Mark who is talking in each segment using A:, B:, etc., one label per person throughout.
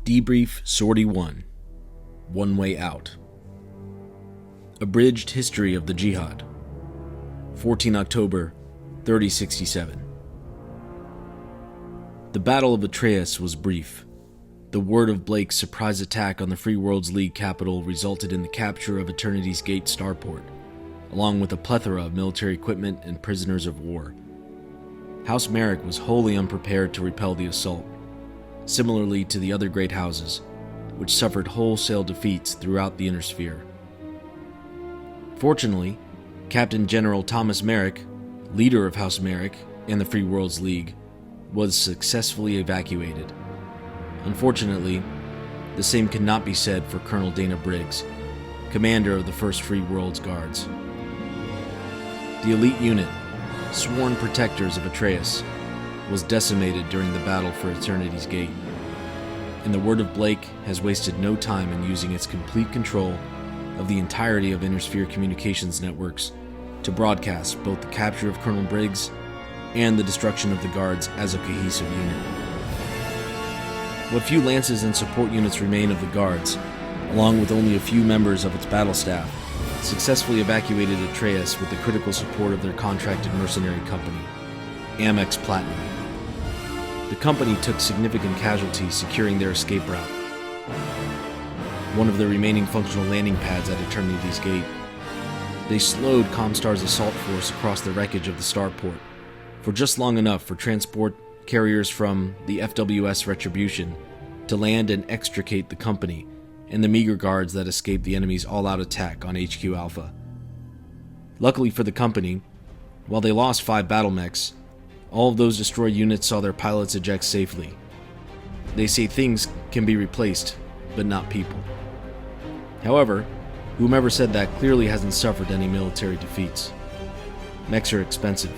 A: Debrief Sortie 1 One Way Out. Abridged History of the Jihad, 14 October 3067. The Battle of Atreus was brief. The word of Blake's surprise attack on the Free Worlds League capital resulted in the capture of Eternity's Gate starport, along with a plethora of military equipment and prisoners of war. House Merrick was wholly unprepared to repel the assault, similarly to the other great houses, which suffered wholesale defeats throughout the Inner Sphere. Fortunately, Captain General Thomas Merrick, leader of House Merrick and the Free Worlds League, was successfully evacuated. Unfortunately, the same could not be said for Colonel Dana Briggs, commander of the 1st Free Worlds Guards. The elite unit, sworn protectors of Atreus, was decimated during the battle for Eternity's Gate, and the word of Blake has wasted no time in using its complete control of the entirety of Inner Sphere communications networks to broadcast both the capture of Colonel Briggs and the destruction of the Guards as a cohesive unit. What few lances and support units remain of the Guards, along with only a few members of its battle staff, successfully evacuated Atreus with the critical support of their contracted mercenary company, Amex Platinum. The company took significant casualties securing their escape route, one of the remaining functional landing pads at Eternity's Gate. They slowed Comstar's assault force across the wreckage of the starport for just long enough for transport carriers from the FWS Retribution to land and extricate the company and the meager guards that escaped the enemy's all-out attack on HQ Alpha. Luckily for the company, while they lost 5 battle mechs, all of those destroyed units saw their pilots eject safely. They say things can be replaced, but not people. However, whomever said that clearly hasn't suffered any military defeats. Mechs are expensive,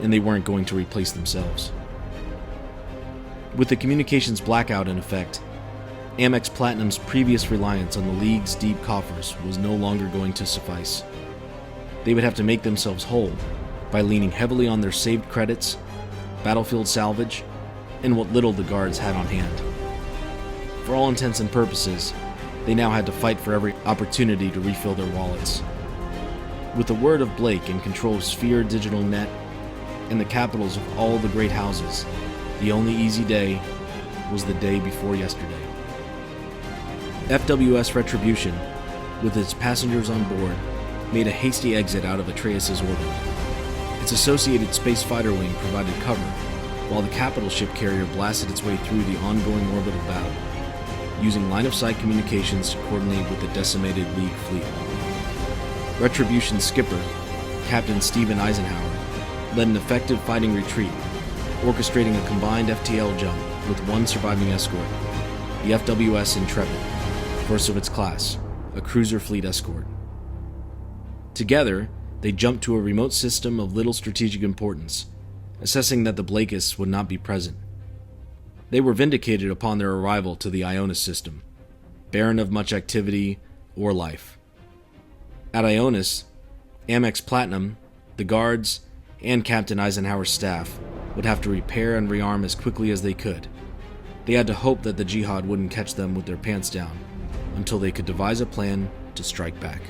A: and they weren't going to replace themselves. With the communications blackout in effect, Amex Platinum's previous reliance on the League's deep coffers was no longer going to suffice. They would have to make themselves whole by leaning heavily on their saved credits, battlefield salvage, and what little the Guards had on hand. For all intents and purposes, they now had to fight for every opportunity to refill their wallets. With the word of Blake in control of Sphere Digital Net and the capitals of all the great houses, the only easy day was the day before yesterday. FWS Retribution, with its passengers on board, made a hasty exit out of Atreus' orbit. Its associated space fighter wing provided cover, while the capital ship carrier blasted its way through the ongoing orbit of battle, using line-of-sight communications to coordinate with the decimated League fleet. Retribution's skipper, Captain Stephen Eisenhower, led an effective fighting retreat, orchestrating a combined FTL jump with one surviving escort, the FWS Intrepid, first of its class, a cruiser fleet escort. Together, they jumped to a remote system of little strategic importance, assessing that the Blakeists would not be present. They were vindicated upon their arrival to the Ionis system, barren of much activity or life. At Ionis, Amex Platinum, the Guards, and Captain Eisenhower's staff would have to repair and rearm as quickly as they could. They had to hope that the Jihad wouldn't catch them with their pants down until they could devise a plan to strike back.